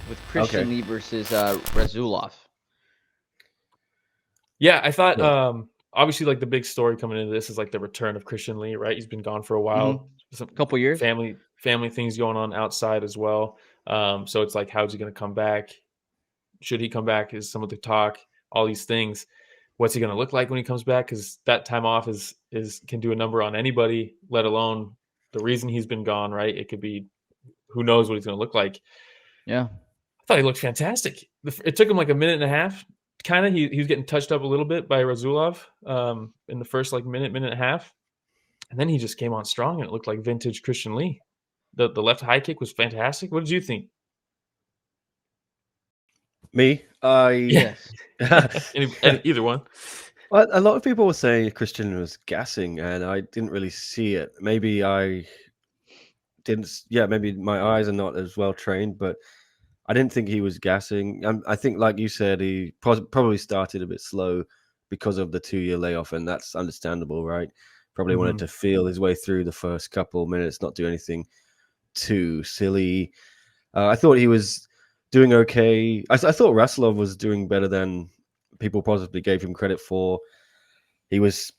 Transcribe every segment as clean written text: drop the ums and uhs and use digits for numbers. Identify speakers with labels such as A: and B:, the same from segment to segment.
A: with
B: Okay.
A: Christian Lee versus Rasulov.
C: Yeah, I thought
B: Yeah.
C: obviously like the big story coming into this is like the return of Christian Lee, right? He's been gone for a
A: Mm-hmm.
C: while. Some
A: Couple years.
C: family things going on outside as well. So it's like, how's he going to come back? Should he come back? Is some of the talk? All these things. What's he going to look like when he comes back? Because that time off is can do a number on anybody, let alone the reason he's been gone, right? It could be, who knows what he's going to look like.
A: Yeah.
C: I thought he looked fantastic. It took him like a minute and a half. Kind of, he was getting touched up a little bit by Rasulov in the first like minute and a half, and then he just came on strong, and it looked like vintage Christian Lee. The left high kick was fantastic. What did you think?
B: Me,
C: Yeah,
A: Yes.
C: either one.
B: Well, a lot of people were saying Christian was gassing, and I didn't really see it. Maybe I didn't. Yeah, maybe my eyes are not as well trained, but I didn't think he was gassing. I think, like you said, he probably started a bit slow because of the 2-year layoff, and that's understandable, right? Probably wanted
C: Mhm.
B: to feel his way through the first couple of minutes, not do anything too silly. I thought he was doing okay. I thought Rasulov was doing better than people possibly gave him credit for. He was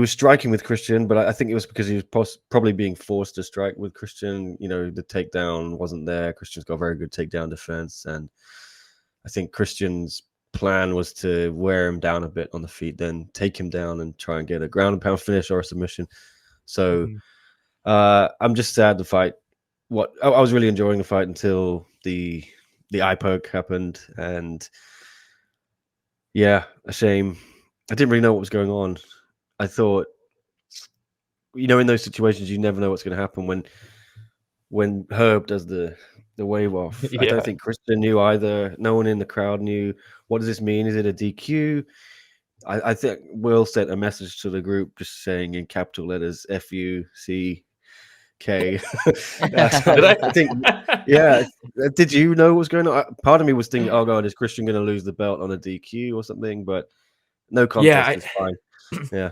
B: striking with Christian, but I think it was because he was probably being forced to strike with Christian. You know, the takedown wasn't there. Christian's got a very good takedown defense, and I think Christian's plan was to wear him down a bit on the feet, then take him down and try and get a ground and pound finish or a submission. So
C: Mhm.
B: I'm just sad the fight. I was really enjoying the fight until the eye poke happened, and yeah, a shame. I didn't really know what was going on. I thought, in those situations, you never know what's going to happen when Herb does the wave off. I don't
C: Yeah,
B: think Christian knew either. No one in the crowd knew. What does this mean? Is it a DQ? I think Will sent a message to the group just saying in capital letters FUCK.
C: did
B: So I think,
C: I?
B: yeah. Did you know what was going on? Part of me was thinking, oh god, is Christian going to lose the belt on a DQ or something? But no
C: Yeah,
B: contest is fine. Yeah.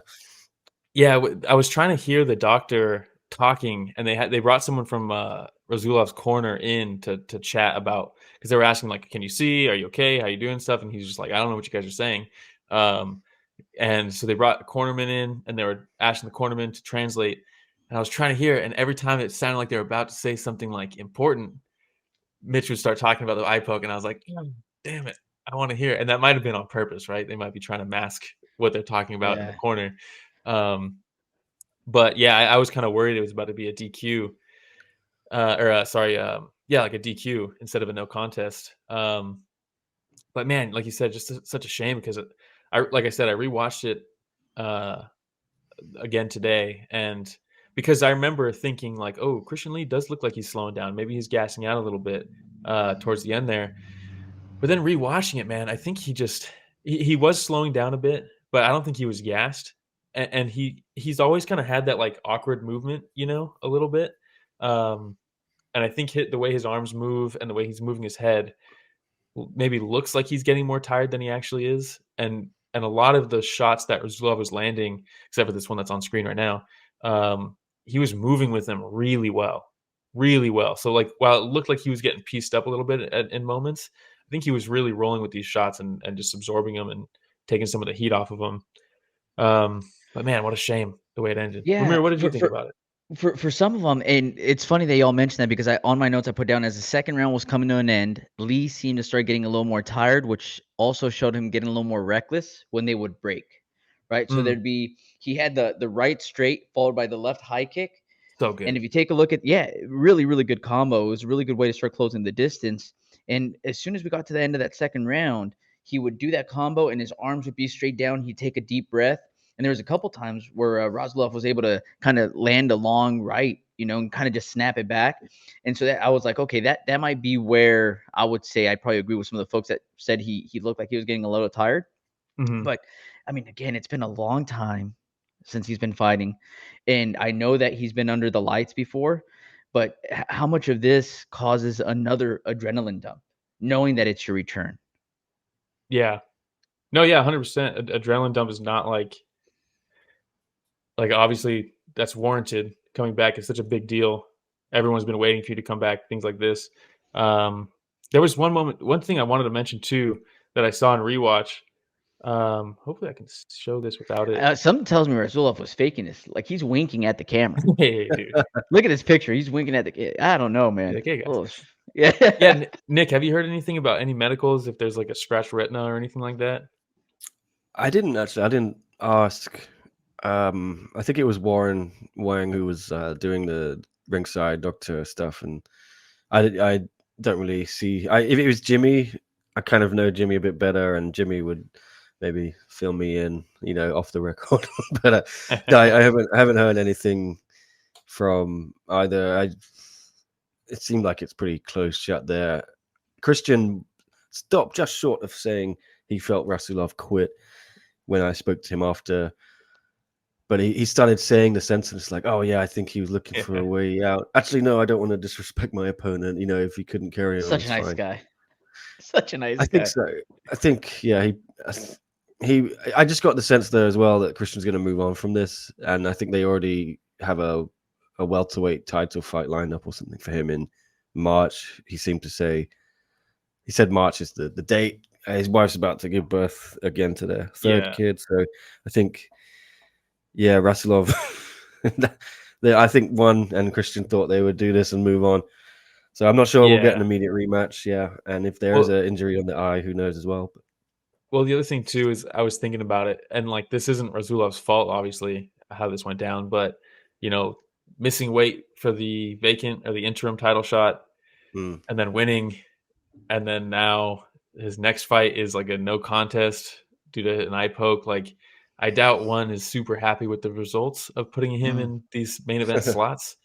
C: yeah. I was trying to hear the doctor talking, and they brought someone from Rasulov's corner in to chat about, because they were asking like, "Can you see? Are you okay? How you doing?" Stuff, and he's just like, "I don't know what you guys are saying." And so they brought a cornerman in, and they were asking the cornerman to translate. And I was trying to hear it, and every time it sounded like they were about to say something like important, Mitch would start talking about the eye poke, and I was like, damn it, I want to hear it. And that might have been on purpose, right? They might be trying to mask what they're talking about in the
A: Yeah.
C: corner. Um, but yeah, I was kind of worried it was about to be a DQ, yeah, like a DQ instead of a no contest. But man, like you said, just such a shame, because like I said, I rewatched it uh, again today, and because I remember thinking like, oh, Christian Lee does look like he's slowing down. Maybe he's gassing out a little bit towards the end there. But then rewatching it, man, I think he was slowing down a bit, but I don't think he was gassed. And he's always kind of had that like awkward movement, a little bit. Um, and I think the way his arms move and the way he's moving his head maybe looks like he's getting more tired than he actually is. And a lot of the shots that Rasulov was landing, except for this one that's on screen right now, he was moving with them really well, really well. So like, while it looked like he was getting pieced up a little bit in moments, I think he was really rolling with these shots and just absorbing them and taking some of the heat off of them. But man, what a shame the way it ended.
A: Yeah.
C: Ramir, what did you
A: For
C: think
A: for
C: about it?
A: for some of them, and it's funny they all mentioned that, because on my notes I put down, as the second round was coming to an end, Lee seemed to start getting a little more tired, which also showed him getting a little more reckless when they would break. Right. So
C: Mm,
A: he had the right straight followed by the left high kick.
C: so
A: And
C: good.
A: if you take a look at, yeah, really, really good combo. It was a really good way to start closing the distance. And as soon as we got to the end of that second round, he would do that combo and his arms would be straight down. He'd take a deep breath. And there was a couple times where Rasulov was able to kind of land a long right, and kind of just snap it back. And so I was like, okay, that might be where I would say I probably agree with some of the folks that said he looked like he was getting a little tired.
C: Hmm.
A: But I mean, again, it's been a long time since he's been fighting. And I know that he's been under the lights before, but how much of this causes another adrenaline dump, knowing that it's your return?
C: Yeah. No, yeah, 100%. Adrenaline dump is not like obviously that's warranted. Coming back is such a big deal. Everyone's been waiting for you to come back. Things like this. Um, There was one thing I wanted to mention too that I saw in rewatch. Hopefully I can show this without it.
A: Something tells me Rasulov was faking this. Like he's winking at the camera.
C: Hey, dude.
A: Look at this picture. He's winking at the. I don't know, man.
C: Like, hey, guys.
A: Oh, yeah.
C: Yeah, Nick, have you heard anything about any medicals? If there's like a scratched retina or anything like that?
B: I didn't actually. I didn't ask. I think it was Warren Wang who was doing the ringside doctor stuff, and I don't really see. If it was Jimmy, I kind of know Jimmy a bit better, and Jimmy would maybe fill me in, off the record. But no, I haven't heard anything from either. It seemed like it's pretty close shut there. Christian stopped just short of saying he felt Rasulov quit when I spoke to him after. But he started saying the sentence like, "Oh yeah, I think he was looking for a way out." Actually, no, I don't want to disrespect my opponent. If he couldn't carry on,
A: Such a nice guy. Such a nice guy.
B: I think so. I think I just got the sense there as well that Christian's going to move on from this, and I think they already have a welterweight title fight lined up or something for him in March. He seemed to say, he said March is the date. His wife's about to give birth again to their third kid, so I think. Yeah, Rasulov. I think Juan and Christian thought they would do this and move on. So I'm not sure we'll get an immediate rematch. Yeah, and if there is an injury on the eye, who knows as well.
C: Well, the other thing too is I was thinking about it, and like this isn't Rasulov's fault, obviously, how this went down, but missing weight for the vacant or the interim title shot, and then winning, and then now his next fight is like a no contest due to an eye poke. Like, I doubt one is super happy with the results of putting him in these main event slots.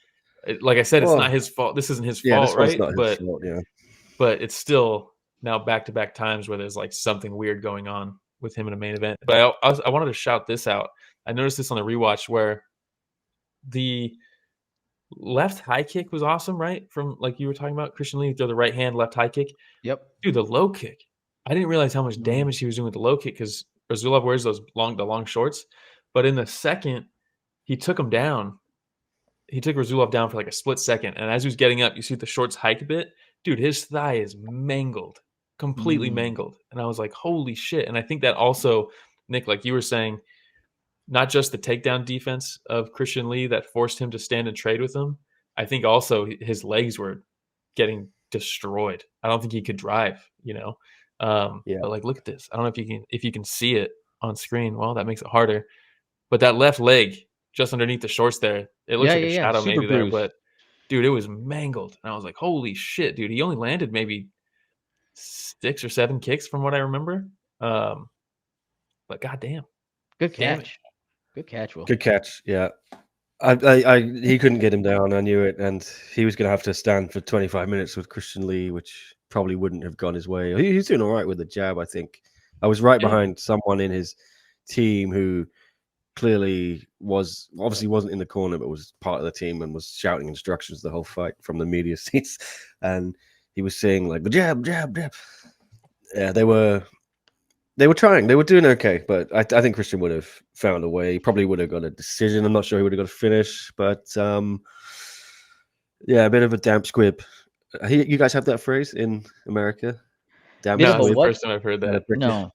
C: Like I said, it's not his fault. This isn't his fault, right?
B: Not his fault, yeah.
C: But it's still now back-to-back times where there's like something weird going on with him in a main event. But I wanted to shout this out. I noticed this on the rewatch where the left high kick was awesome, right? From like you were talking about, Christian Lee throw the right hand left high kick.
A: Yep.
C: Dude, the low kick. I didn't realize how much damage he was doing with the low kick because Rasulov wears the long shorts. But in the second, he took him down. He took Rasulov down for like a split second. And as he was getting up, you see the shorts hike a bit. Dude, his thigh is mangled, completely mangled. And I was like, holy shit. And I think that also, Nick, like you were saying, not just the takedown defense of Christian Lee that forced him to stand and trade with him. I think also his legs were getting destroyed. I don't think he could drive, But like, look at this. I don't know if you can see it on screen. Well, that makes it harder. But that left leg, just underneath the shorts there, it looks like a shadow
A: super
C: maybe
A: bruised.
C: there. But dude, it was mangled, and I was like, holy shit, dude. He only landed maybe 6 or 7 kicks from what I remember. But goddamn,
A: good catch. Good catch, Will.
B: Good catch. Yeah. He couldn't get him down. I knew it, and he was going to have to stand for 25 minutes with Christian Lee, which probably wouldn't have gone his way. He's doing all right with the jab, I think. I was right behind someone in his team who clearly obviously wasn't in the corner, but was part of the team and was shouting instructions the whole fight from the media seats, and he was saying like the jab. Yeah, they were trying. They were doing okay, but I think Christian would have found a way. He probably would have got a decision. I'm not sure he would have got a finish, but yeah, a bit of a damp squib. You guys have that phrase in America? Damp
C: no,
B: squib.
C: it's the first time I've heard that.
A: No,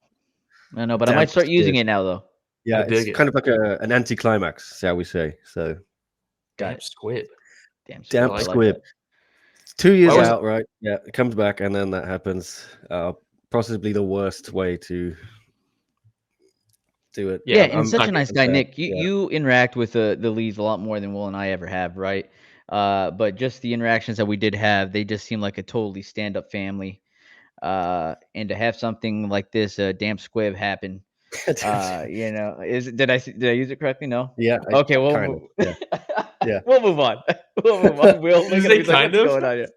A: but
B: damp
A: I might start
B: squib.
A: using it now, though.
B: Yeah, it's kind of like an anticlimax, shall we say? So,
C: damp squib.
B: Damp squib. It's 2 years out, right? Yeah, it comes back, and then that happens. Possibly the worst way to do it.
A: Yeah, and such a nice guy, Nick. You interact with the Lees a lot more than Will and I ever have, right? But just the interactions that we did have, they just seem like a totally stand-up family. And to have something like this, damp squib, happen, did I use it correctly? No.
B: Yeah.
A: Okay. Well, yeah. We'll move on. We'll look at what's going on here.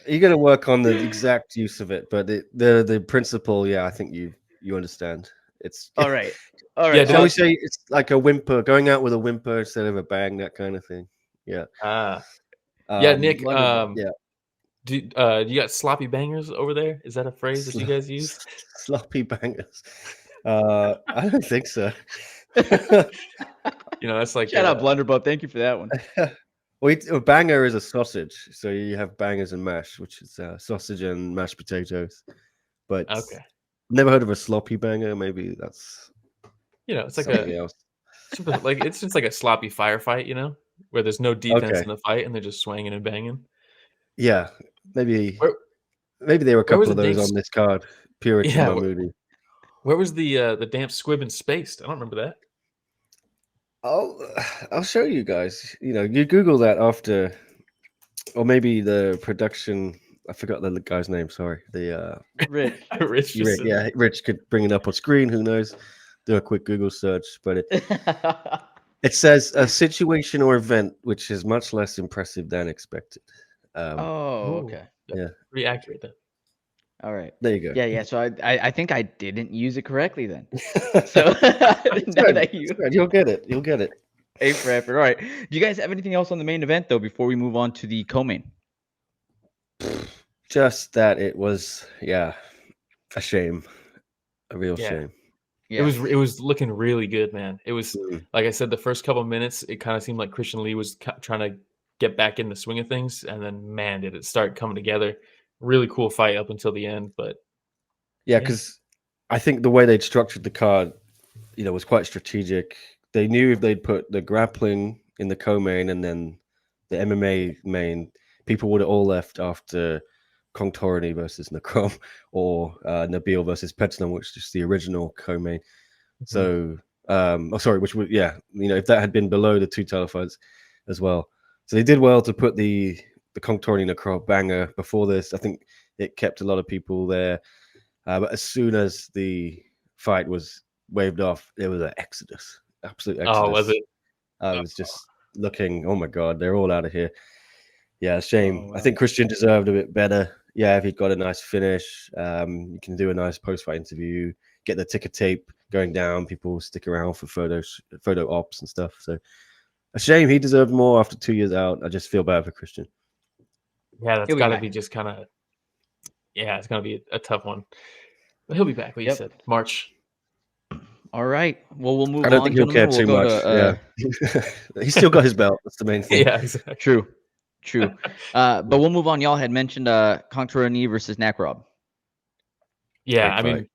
B: You're gonna work on the exact use of it, but the principle, I think you understand. It's
A: all right.
B: Yeah, shall we say it's like a whimper, going out with a whimper instead of a bang, that kind of thing. Yeah.
C: Nick. Do you got sloppy bangers over there? Is that a phrase that you guys use?
B: Sloppy bangers. I don't think so.
C: That's like
A: shout out Blunderbutt. Thank you for that one.
B: Well, a banger is a sausage. So you have bangers and mash, which is sausage and mashed potatoes. But
C: Okay.
B: never heard of a sloppy banger. Maybe that's
C: It's like
B: something else.
C: it's just like a sloppy firefight, where there's no defense
B: Okay.
C: in the fight and they're just swinging and banging.
B: Yeah. Maybe
C: Where,
B: there were a
C: where was
B: couple
C: the
B: of those
C: damn?
B: on this card. Purić and
C: Yeah,
B: Mahmoudi.
C: where was the damn squib and spaced? I don't remember that.
B: I'll show you guys. You Google that after, or maybe the production. I forgot the guy's name. Sorry, the
A: Rich.
C: Rich just said that.
B: Rich could bring it up on screen. Who knows? Do a quick Google search, but it says a situation or event which is much less impressive than expected.
A: Oh,
C: Ooh,
A: okay.
C: that's
B: Yeah.
C: pretty accurate then.
B: All
A: right.
B: There you go.
A: Yeah. So I think I didn't use it correctly then.
B: So
A: So now that
B: you'll get it. You'll get it.
A: A for effort. All right. Do you guys have anything else on the main event though before we move on to the co-main?
B: Just that it was, a shame, a real shame.
A: Yeah.
C: It was looking really good, man. It was
B: Mm.
C: like I said, the first couple of minutes, it kind of seemed like Christian Lee was trying to get back in the swing of things, and then man, did it start coming together. Really cool fight up until the end, but
B: Yeah, because I think the way they'd structured the card, was quite strategic. They knew if they'd put the grappling in the co-main and then the MMA main, people would have all left after Kongthoranee versus Nakrob or Nabil versus Petznam, which is the original co-main. So, which would, if that had been below the two title fights as well. So they did well to put the Kongthoranee Nakrob banger before this. I think it kept a lot of people there. But as soon as the fight was waved off, there was an exodus, absolute exodus.
C: Oh, was it?
B: I was just looking, oh my God, they're all out of here. Yeah, shame.
C: Oh, wow.
B: I think Christian deserved a bit better. Yeah, if he'd got a nice finish, you can do a nice post-fight interview, get the ticker tape going down. People stick around for photo ops and stuff. So a shame. He deserved more after 2 years out. I just feel bad for Christian.
C: Yeah, that's got to be just kind of, it's going to be a tough one. But he'll be back, like you said, March.
A: All right. Well, we'll move on.
B: I don't think he'll care too much. He's still got his belt. That's the main thing.
C: Yeah, exactly.
A: True. But we'll move on. Y'all had mentioned Kongthoranee versus Nakrob.
C: Yeah, I mean,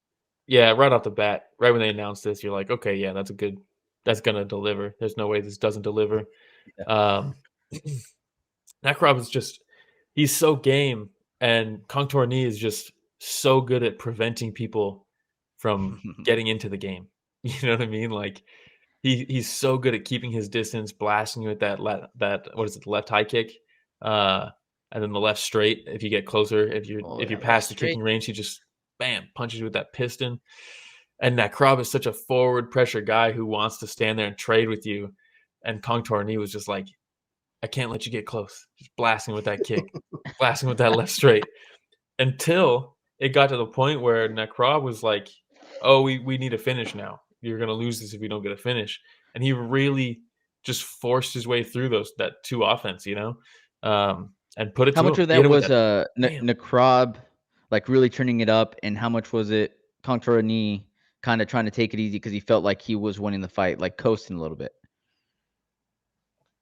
C: right off the bat, right when they announced this, you're like, okay, yeah, that's gonna deliver. There's no way this doesn't deliver. Yeah. Nakrob is he's so game, and Kongthoranee is just so good at preventing people from getting into the game. You know what I mean? Like he's so good at keeping his distance, blasting you with that what is it, the left high kick, and then the left straight. If you get closer, if you're past the kicking range, he just bam punches you with that piston. And Nakrob is such a forward pressure guy who wants to stand there and trade with you. And Kongthoranee was just like, I can't let you get close. Just blasting with that kick, blasting with that left straight, until it got to the point where Nakrob was like, oh, we need a finish now. You're going to lose this if we don't get a finish. And he really just forced his way through that two offense, and put it to him.
A: How much of that was Nakrob like really turning it up, and how much was it Kongthoranee kind of trying to take it easy because he felt like he was winning the fight, like coasting a little bit?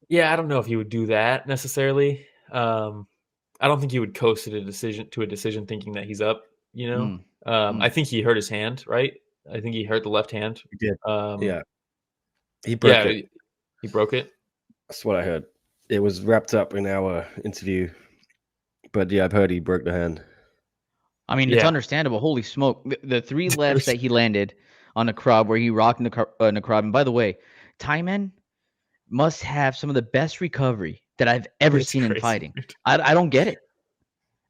C: Yeah, I don't know if he would do that necessarily. I don't think he would coast to a decision thinking that he's up, I think he hurt his hand, right? I think he hurt the left hand.
B: He did. He broke it.
C: He broke it.
B: That's what I heard. It was wrapped up in our interview. But yeah, I've heard he broke the hand.
A: I mean, it's understandable. Holy smoke. The three lefts that he landed on Nakrob where he rocked Nakrob. And by the way, Taiman must have some of the best recovery that I've ever seen in fighting. I don't get it.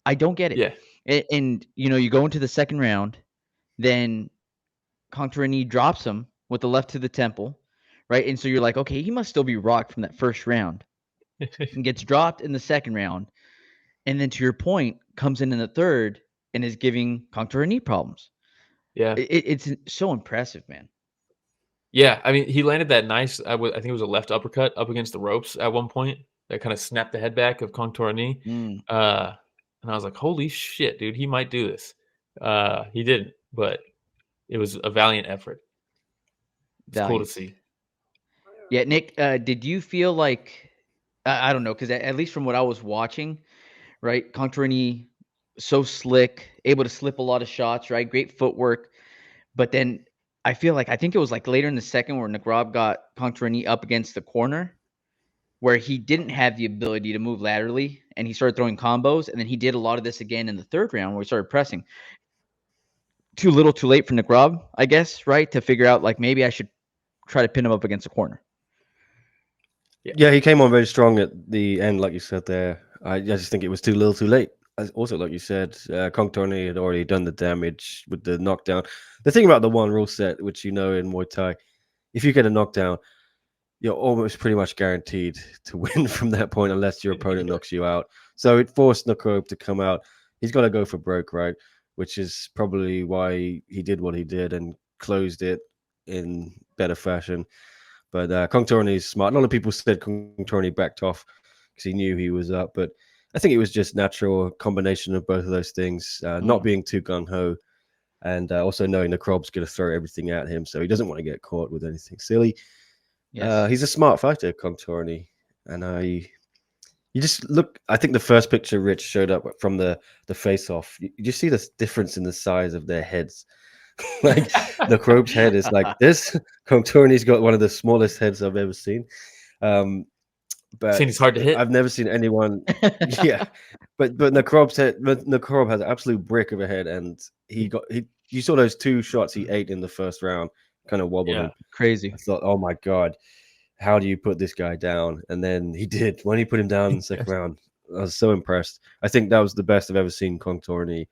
A: I don't get it.
C: Yeah.
A: And you go into the second round, then Kongthoranee drops him with the left to the temple, right? And so you're like, okay, he must still be rocked from that first round. And gets dropped in the second round. And then to your point, comes in the third and is giving Kongthoranee problems.
C: Yeah.
A: It's so impressive, man.
C: Yeah, I mean, he landed that nice, I think it was a left uppercut up against the ropes at one point that kind of snapped the head back of Kongthoranee. And I was like, holy shit, dude, he might do this. He didn't, but it was a valiant effort. It's cool to see.
A: Yeah, Nick, did you feel like I don't know, because at least from what I was watching, right, Kongthoranee so slick, able to slip a lot of shots, right, great footwork. But then I think it was like later in the second where Nakrob got Kongthoranee up against the corner, where he didn't have the ability to move laterally, and he started throwing combos, and then he did a lot of this again in the third round where he started pressing. Too little, too late for Nakrob, I guess, right, to figure out like maybe I should try to pin him up against the corner.
B: Yeah, he came on very strong at the end, like you said there. I just think it was too little, too late. Also, like you said, Kongthoranee had already done the damage with the knockdown. The thing about the one rule set, which you know in Muay Thai, if you get a knockdown, you're almost pretty much guaranteed to win from that point unless your opponent knocks you out. So it forced Nakrob to come out. He's got to go for broke, right? Which is probably why he did what he did and closed it in better fashion. But Kongthoranee is smart. A lot of people said Kongthoranee backed off because he knew he was up. But I think it was just natural combination of both of those things, not being too gung-ho and also knowing Nakrob's going to throw everything at him. So he doesn't want to get caught with anything silly.
A: Yes.
B: He's a smart fighter, Kongthoranee. And you just look, I think the first picture Rich showed up from the face-off, you just see the difference in the size of their heads. Like Nakrob's head is like this. Kongthoranee's got one of the smallest heads I've ever seen. But
C: Seems hard to hit.
B: I've never seen anyone. Yeah, but Nakrob's head. Nakrob has an absolute brick of a head, and you saw those two shots he ate in the first round, kind of wobbled him.
A: Crazy.
B: I thought, oh my god, how do you put this guy down? And then he did. When he put him down in the second round, I was so impressed. I think that was the best I've ever seen Kongthoranee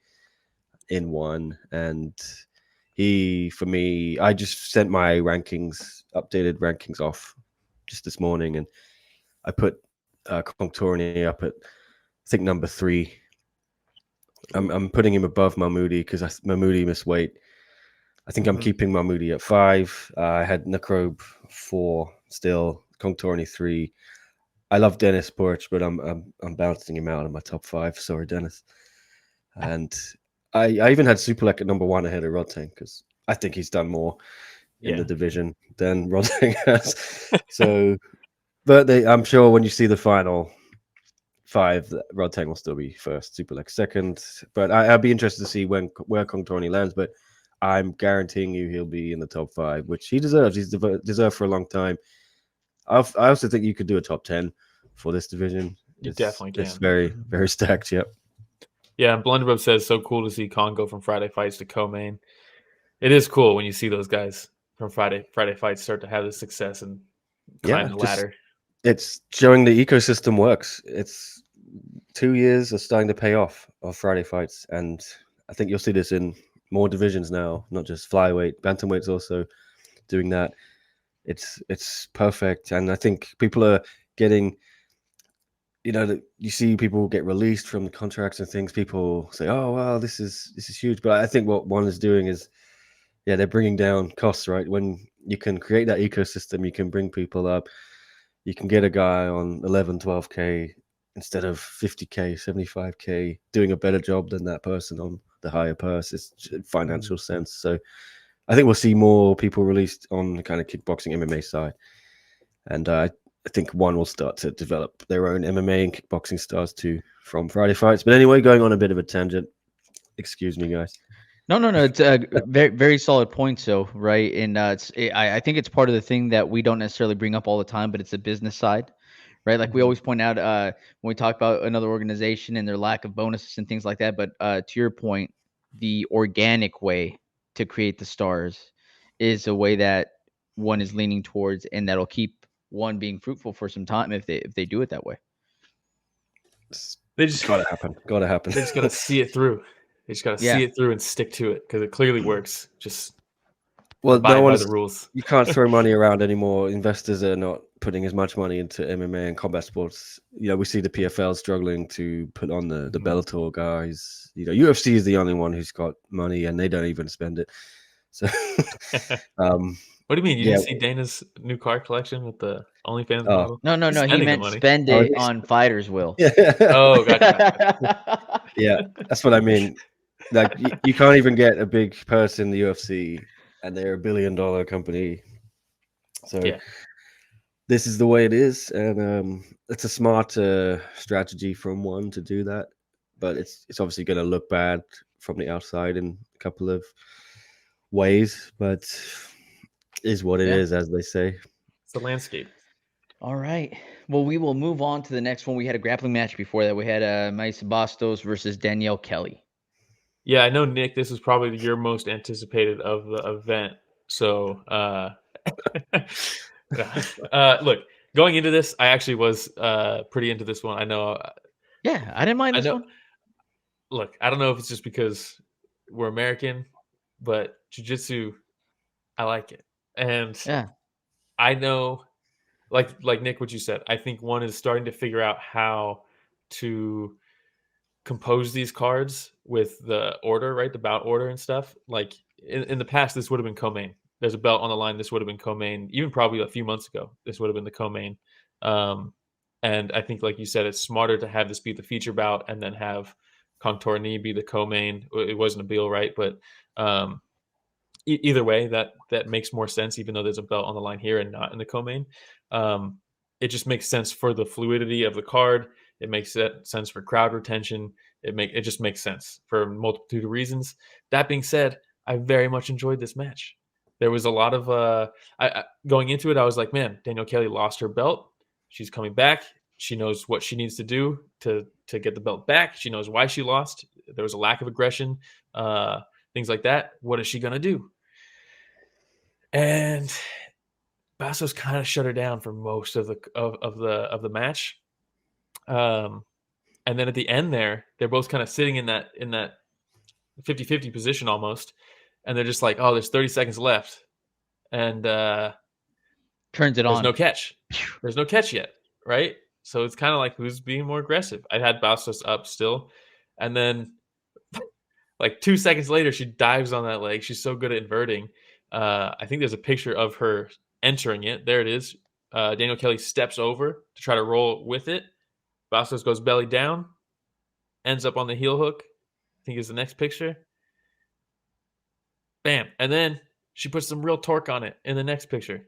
B: in one, and he, for me, I just sent my updated rankings off just this morning, and I put Kongthoranee up at, I think, number 3. I'm putting him above Mahmoudi because Mahmoudi missed weight. I think I'm keeping Mahmoudi at 5. I had Nakrob 4 still, Kongthoranee 3. I love Denis Purić, but I'm bouncing him out of my top 5. Sorry, Denis. And I even had Superlek at number 1 ahead of Rodtang because I think he's done more in the division than Rodtang has. So, but I'm sure when you see the final 5, Rodtang will still be first, Superlek second. But I'll be interested to see where Kongthoranee lands. But I'm guaranteeing you he'll be in the top 5, which he deserves. He's deserved for a long time. I also think you could do a top 10 for this division.
C: You definitely can.
B: It's very, very stacked. Yep.
C: Yeah, and Blunderbuff says, so cool to see Kong go from Friday fights to co-main. It is cool when you see those guys from Friday fights start to have the success and climb the ladder.
B: It's showing the ecosystem works. It's 2 years are starting to pay off of Friday fights, and I think you'll see this in more divisions now, not just flyweight. Bantamweight's also doing that. It's perfect, and I think people are getting. You see people get released from the contracts and things. People say, "Oh, wow, this is huge." But I think what one is doing is, they're bringing down costs, right? When you can create that ecosystem, you can bring people up. You can get a guy on 11, 12K instead of 50K, 75K, doing a better job than that person on the higher purse. It's financial sense. So I think we'll see more people released on the kind of kickboxing MMA side. And I think one will start to develop their own MMA and kickboxing stars too from Friday fights. But anyway, going on a bit of a tangent. Excuse me, guys.
A: No. It's very, very solid points, though, right? And I think it's part of the thing that we don't necessarily bring up all the time, but it's the business side, right? Like we always point out when we talk about another organization and their lack of bonuses and things like that. But to your point, the organic way to create the stars is a way that one is leaning towards, and that'll keep one being fruitful for some time if they do it that way.
C: They just
B: gotta happen.
C: They just gotta see it through. They just gotta see it through and stick to it because it clearly works. Just abide by the rules.
B: You can't throw money around anymore. Investors are not putting as much money into MMA and combat sports. We see the PFL struggling to put on the Bellator guys. UFC is the only one who's got money and they don't even spend it. So
C: what do you mean? You didn't see Dana's new car collection with the OnlyFans model?
A: No. He meant spend it on fighters, Will.
C: Oh, gotcha.
B: Yeah, that's what I mean. Like you can't even get a big purse in the UFC, and they're $1 billion company. So this is the way it is, and it's a smart strategy from one to do that, but it's obviously going to look bad from the outside in a couple of ways, but is what it
A: Yeah.
B: is, as they say.
C: It's the landscape.
A: All right. Well, we will move on to the next one. We had a grappling match before that. We had Mayssa Bastos versus Danielle Kelly.
C: Yeah, I know, Nick, this is probably your most anticipated of the event. So, look, going into this, I actually was pretty into this one. I know.
A: Yeah, I didn't mind
C: I
A: this
C: know.
A: one.
C: Look, I don't know if it's just because we're American, but jiu-jitsu, I like it. And
A: Yeah.
C: I know, like Nick, what you said, I think one is starting to figure out how to compose these cards with the order, right? The bout order and stuff. Like in the past, this would have been co-main. There's a belt on the line. This would have been co-main. Even probably a few months ago, this would have been the co-main. And I think, like you said, it's smarter to have this be the feature bout and then have Kongthoranee be the co-main. It wasn't a Beal, right? But either way, that makes more sense, even though there's a belt on the line here and not in the co-main. It just makes sense for the fluidity of the card. It makes sense for crowd retention. It just makes sense for a multitude of reasons. That being said, I very much enjoyed this match. There was a lot of going into it. I was like, man, Danielle Kelly lost her belt. She's coming back. She knows what she needs to do to get the belt back. She knows why she lost. There was a lack of aggression, things like that. What is she gonna do? And Bastos kind of shut her down for most of the match. And then at the end there, they're both kind of sitting in that 50-50 position almost, and they're just like, oh, there's 30 seconds left, and
A: Turns it
C: there's
A: on.
C: no catch. There's no catch yet, right? So it's kind of like, who's being more aggressive? I had Bastos up still, and then like 2 seconds later, she dives on that leg. She's so good at inverting. I think there's a picture of her entering it. There it is. Danielle Kelly steps over to try to roll with it. Bastos goes belly down, ends up on the heel hook. I think is the next picture. Bam. And then she puts some real torque on it in the next picture.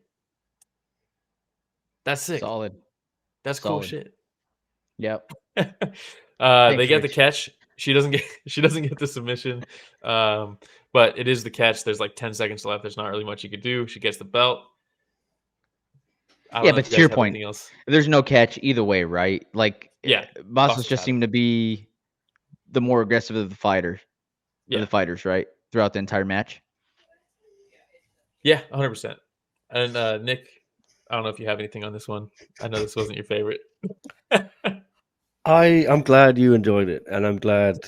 C: That's sick.
A: Solid.
C: That's
A: Solid.
C: cool shit.
A: Yep.
C: They get the
A: Rich.
C: catch. She doesn't get the submission. But it is the catch. There's like 10 seconds left. There's not really much you could do. She gets the belt.
A: Yeah, but to your point, there's no catch either way, right? Like,
C: yeah,
A: Bastos just seemed to be the more aggressive of the fighters.
C: Yeah,
A: the fighters, right, throughout the entire match.
C: Yeah, 100%. And Nick, I don't know if you have anything on this one. I know this wasn't your favorite.
B: I'm glad you enjoyed it, and I'm glad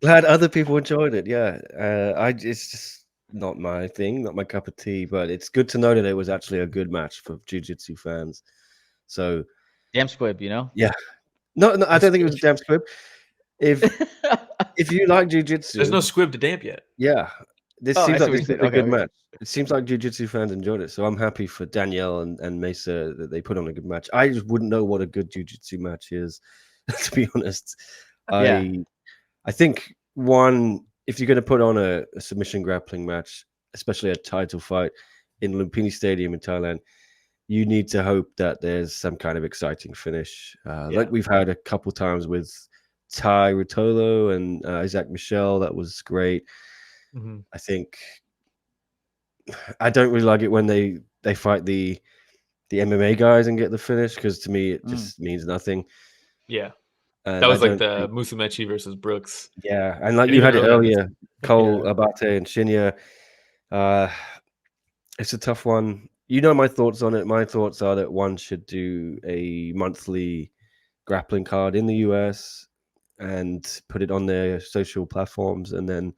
B: glad other people enjoyed it. Yeah, it's just not my thing, not my cup of tea, but it's good to know that it was actually a good match for jiu-jitsu fans. So
A: damn squib, you know?
B: Yeah. No, I don't think it was a damn squib. If you like jiu-jitsu,
C: there's no squib to damp yet.
B: Yeah, this seems like this is a good match.
A: Okay.
B: It seems like jiu-jitsu fans enjoyed it, so I'm happy for Danielle and Mayssa that they put on a good match. I just wouldn't know what a good jiu-jitsu match is, to be honest. I think if you're going to put on a submission grappling match, especially a title fight in Lumpini Stadium in Thailand, you need to hope that there's some kind of exciting finish, like we've had a couple times with Ty Rutolo and Isaac Michel. That was great.
C: Mm-hmm.
B: I think I don't really like it when they fight the MMA guys and get the finish, because to me it just means nothing.
C: Yeah. That was like the Musumeci versus Brooks.
B: Yeah, and like you had it earlier, Cole, Abate, and Shinya. It's a tough one. You know my thoughts on it. My thoughts are that one should do a monthly grappling card in the US and put it on their social platforms, and then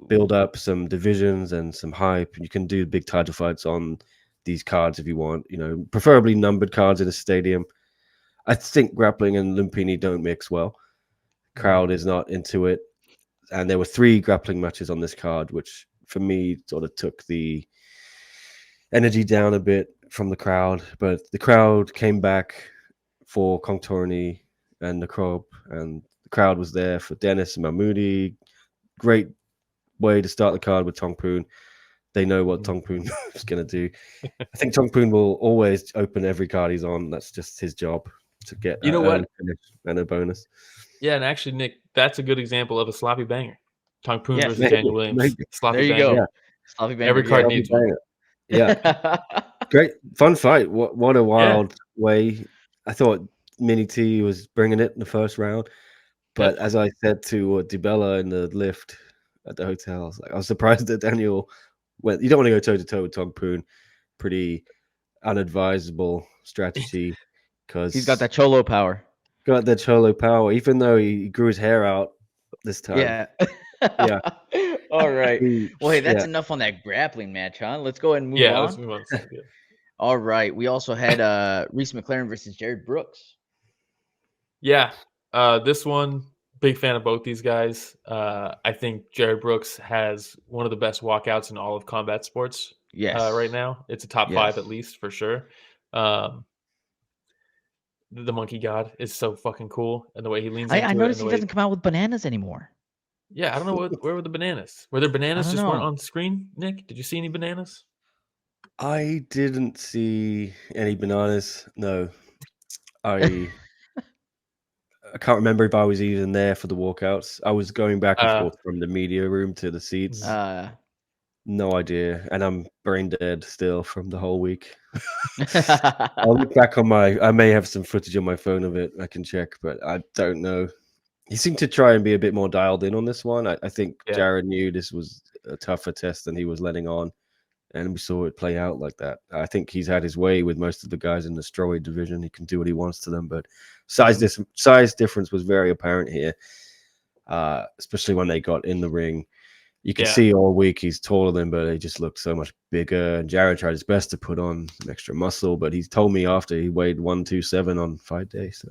B: build up some divisions and some hype. You can do big title fights on these cards if you want, preferably numbered cards in a stadium. I think grappling and Lumpini don't mix well. Crowd is not into it. And there were 3 grappling matches on this card, which for me sort of took the energy down a bit from the crowd. But the crowd came back for Kongthoranee and Nakrob, and the crowd was there for Denis and Mahmoudi. Great way to start the card with Tongpoon. they know what Tongpoon is going to do. I think Tongpoon will always open every card he's on. That's just his job to get
C: You know what?
B: finish and a bonus.
C: Yeah, and actually, Nick, that's a good example of a sloppy banger. Tongpoon
A: Yes,
C: versus
B: maybe,
C: Daniel Williams.
B: maybe.
C: Sloppy
A: there you
C: banger.
A: go.
B: Yeah.
A: Sloppy banger.
C: Every card
A: yeah.
C: needs one.
B: Yeah. Great, fun fight. What a wild way. I thought Mini T was bringing it in the first round. But as I said to Di Bella in the lift at the hotel, I was surprised that Daniel went. You don't want to go toe to toe with Tongpoon. Pretty unadvisable strategy because
A: He's got that cholo power.
B: Got that cholo power. Even though he grew his hair out this time.
A: Yeah.
B: Yeah.
A: All right. Well, hey, that's
B: Yeah.
A: enough on that grappling match, huh? Let's go ahead and move on.
C: Yeah, let's move on.
A: All right. We also had Reece McLaren versus Jared Brooks.
C: Yeah. This one, big fan of both these guys. I think Jared Brooks has one of the best walkouts in all of combat sports right now. It's a top 5 at least for sure. The Monkey God is so fucking cool, and the way he leans into it.
A: I noticed he doesn't come out with bananas anymore.
C: Yeah, I don't know where were the bananas. Were there bananas just weren't on screen? Nick, did you see any bananas?
B: I didn't see any bananas. No, I can't remember if I was even there for the walkouts. I was going back and forth from the media room to the seats. No idea, and I'm brain dead still from the whole week. I'll look back on I may have some footage on my phone of it. I can check, but I don't know. He seemed to try and be a bit more dialed in on this one. I think Jared knew this was a tougher test than he was letting on, and we saw it play out like that. I think he's had his way with most of the guys in the strawweight division. He can do what he wants to them, but size difference was very apparent here, especially when they got in the ring. You can see all week he's taller than, but he just looked so much bigger. And Jared tried his best to put on some extra muscle, but he told me after he weighed 127 on fight day. So,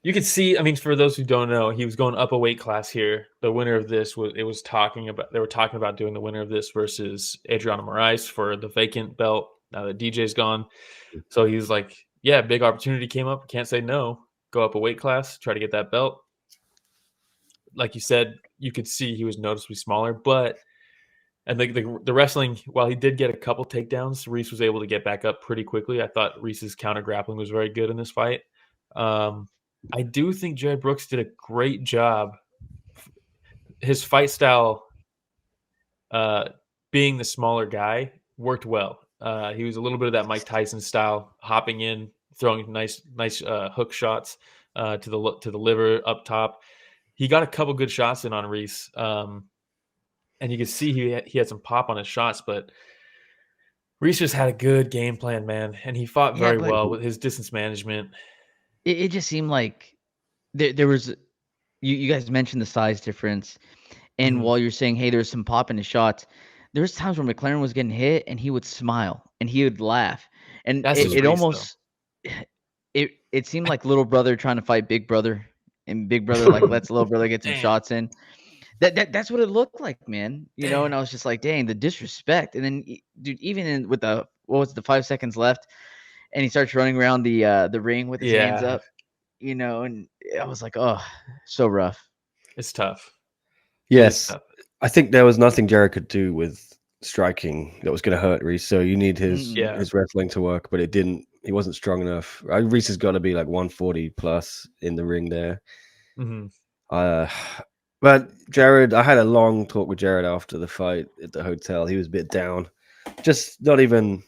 C: you could see. I mean, for those who don't know, he was going up a weight class here. The winner of this they were talking about doing the winner of this versus Adriano Moraes for the vacant belt. Now that DJ's gone, so he's like, yeah, big opportunity came up. Can't say no. Go up a weight class, try to get that belt. Like you said, you could see he was noticeably smaller, but and the wrestling, while he did get a couple takedowns, Reece was able to get back up pretty quickly. I thought Reece's counter grappling was very good in this fight. I do think Jared Brooks did a great job. His fight style, being the smaller guy, worked well. He was a little bit of that Mike Tyson style, hopping in, throwing nice hook shots to the liver up top. He got a couple good shots in on Reece, and you could see he had some pop on his shots, but Reece just had a good game plan, man, and he fought very well with his distance management.
A: It just seemed like there was you guys mentioned the size difference, and while you're saying, hey, there's some pop in his shots, there was times where McLaren was getting hit and he would smile and he would laugh, and it almost it seemed like little brother trying to fight big brother. And big brother lets little brother get some shots in. That's what it looked like, man. You know, and I was just like, dang, the disrespect. And then, dude, even with the 5 seconds left, and he starts running around the ring with his hands up, you know, and I was like, oh, so rough.
C: It's tough.
B: Yes, tough. I think there was nothing Jared could do with striking that was going to hurt Reece. So you need his wrestling to work, but it didn't. He wasn't strong enough. Reece has got to be like 140 plus in the ring there. But Jared, I had a long talk with Jared after the fight at the hotel. He was a bit down, just not even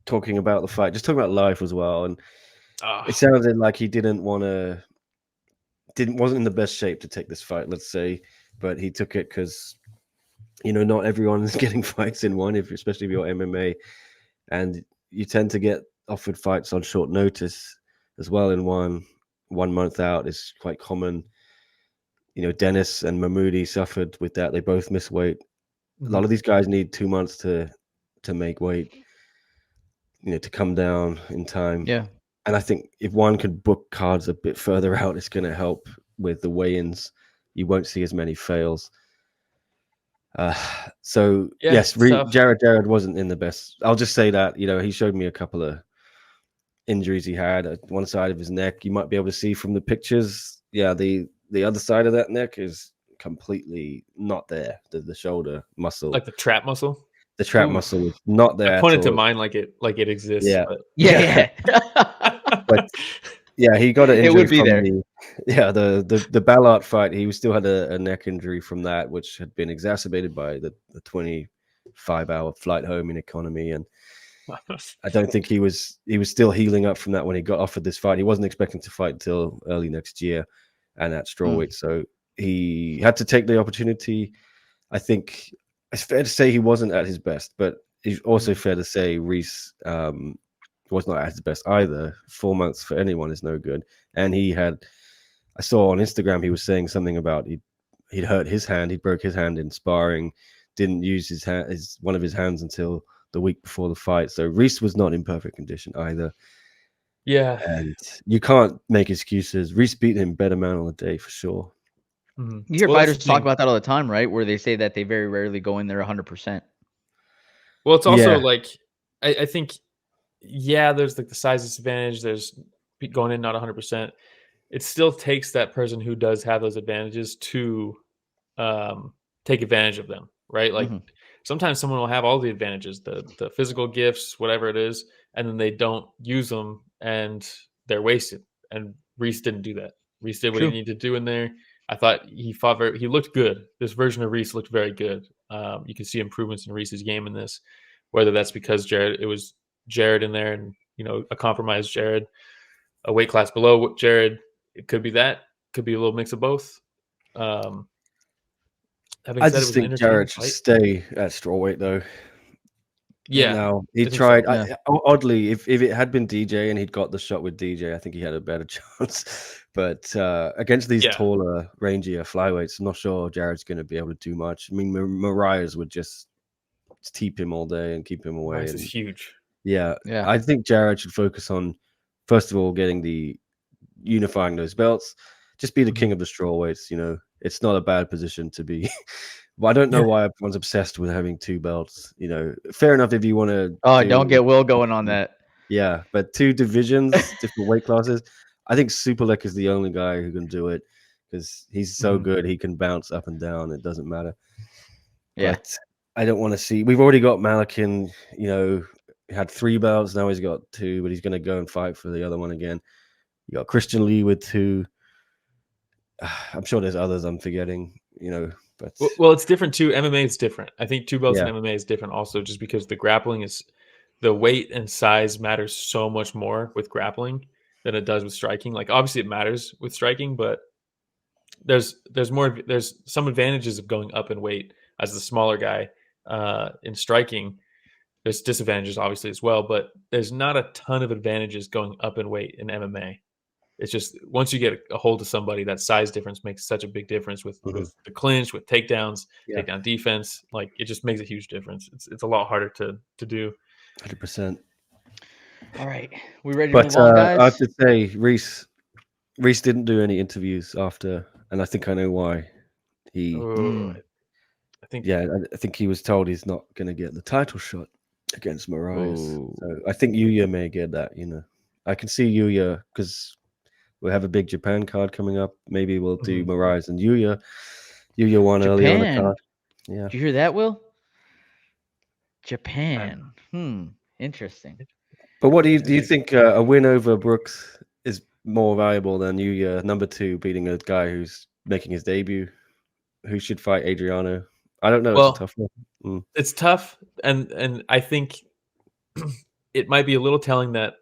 B: talking about the fight, just talking about life as well. And it sounded like he wasn't in the best shape to take this fight, let's say, but he took it because, you know, not everyone is getting fights in one, especially if you're MMA, and you tend to get offered fights on short notice as well. In one month out is quite common. You know, Denis and Mahmoudi suffered with that. They both missed weight. A lot of these guys need 2 months to make weight, you know, to come down in time.
A: Yeah.
B: And I think if one could book cards a bit further out, it's going to help with the weigh-ins. You won't see as many fails. Yes, Jared wasn't in the best. I'll just say that, you know, he showed me a couple of injuries he had at one side of his neck. You might be able to see from the pictures. Yeah, the other side of that neck is completely not there. The shoulder muscle,
C: Like the trap muscle.
B: the trap
A: Oof.
B: muscle was not there
C: I
B: at
C: pointed to
B: all.
C: mine like it exists.
B: Yeah.
C: But
A: Yeah.
B: But yeah, he got an
A: It
B: injury
A: would be
B: from
A: there.
B: the Ballard fight. He still had a neck injury from that, which had been exacerbated by the 25-hour flight home in economy. And I don't think he was still healing up from that when he got offered this fight. He wasn't expecting to fight until early next year, and at strawweight. So he had to take the opportunity. I think it's fair to say he wasn't at his best, but it's also fair to say Reece was not at his best either. 4 months for anyone is no good. And I saw on Instagram he was saying something about he'd hurt his hand, he broke his hand in sparring, didn't use one of his hands until the week before the fight. So Reece was not in perfect condition either.
C: yeah.
B: And you can't make excuses. Reece beat him better man on the day for sure.
C: Mm-hmm.
A: You hear
C: Well, that's
A: fighters
C: the
A: talk
C: thing.
A: about that all the time, right? Where they say that they very rarely go in there 100%.
C: Well, it's also
B: Yeah.
C: like I think, there's like the size disadvantage. There's going in not 100%. It still takes that person who does have those advantages to take advantage of them, right? Like sometimes someone will have all the advantages, the physical gifts, whatever it is, and then they don't use them and they're wasted. And Reece didn't do that. Reece did what he
A: True.
C: needed to do in there. I thought he looked good. This version of Reece looked very good. You can see improvements in Reece's game in this, whether that's because it was Jared in there and, a compromised Jared, a weight class below Jared. It could be that, could be a little mix of both. Having
B: I
C: said, it
B: just
C: was an
B: think
C: entertaining
B: Jared should
C: fight.
B: stay at strawweight though.
C: Yeah,
B: Now he
C: I think so.
B: tried.
A: Yeah.
B: Oddly, if it had been DJ and he'd got the shot with DJ, I think he had a better chance. But against these
C: Yeah.
B: taller, rangier flyweights, I'm not sure Jared's going to be able to do much. I mean, Mariah's would just keep him all day and keep him away.
C: Rice
B: And
C: is huge.
B: yeah,
A: Yeah.
B: I think Jared should focus on, first of all, unifying those belts. Just be the king of the strawweights. It's not a bad position to be. But I don't know why everyone's obsessed with having two belts. Fair enough if you want to.
A: Oh, don't get Will going on that.
B: Yeah, but two divisions, different weight classes. I think Superlek is the only guy who can do it because he's so good. He can bounce up and down. It doesn't matter.
A: Yeah.
B: But I don't want to see. We've already got Malakin. He had 3 belts. Now he's got 2, but he's going to go and fight for the other one again. You got Christian Lee with 2. I'm sure there's others I'm forgetting. But
C: Well, it's different too. MMA is different. I think 2 belts
B: Yeah.
C: in MMA is different also, just because the weight and size matters so much more with grappling than it does with striking. Like obviously it matters with striking, but there's some advantages of going up in weight as the smaller guy in striking. There's disadvantages obviously as well, but there's not a ton of advantages going up in weight in MMA. It's just once you get a hold of somebody, that size difference makes such a big difference with the clinch, with takedowns, takedown defense. Like it just makes a huge difference. It's a lot harder to do.
B: 100%.
A: All right. We ready to
B: But
A: move on, guys?
B: I have to say, Reece didn't do any interviews after, and I think I know why.
C: I think
B: I think he was told he's not going to get the title shot against Moraes.
A: Ooh.
B: So I think Yuya may get that. I can see Yuya because we'll have a big Japan card coming up. Maybe we'll do Moraes and Yuya. Yuya won early on the
A: Japan.
B: card. Yeah.
A: Did you hear that, Will? Japan. Interesting.
B: But what do you think a win over Brooks is more valuable than Yuya number 2 beating a guy who's making his debut, who should fight Adriano? I don't know.
C: Well,
B: it's a tough one.
C: It's tough, and I think it might be a little telling that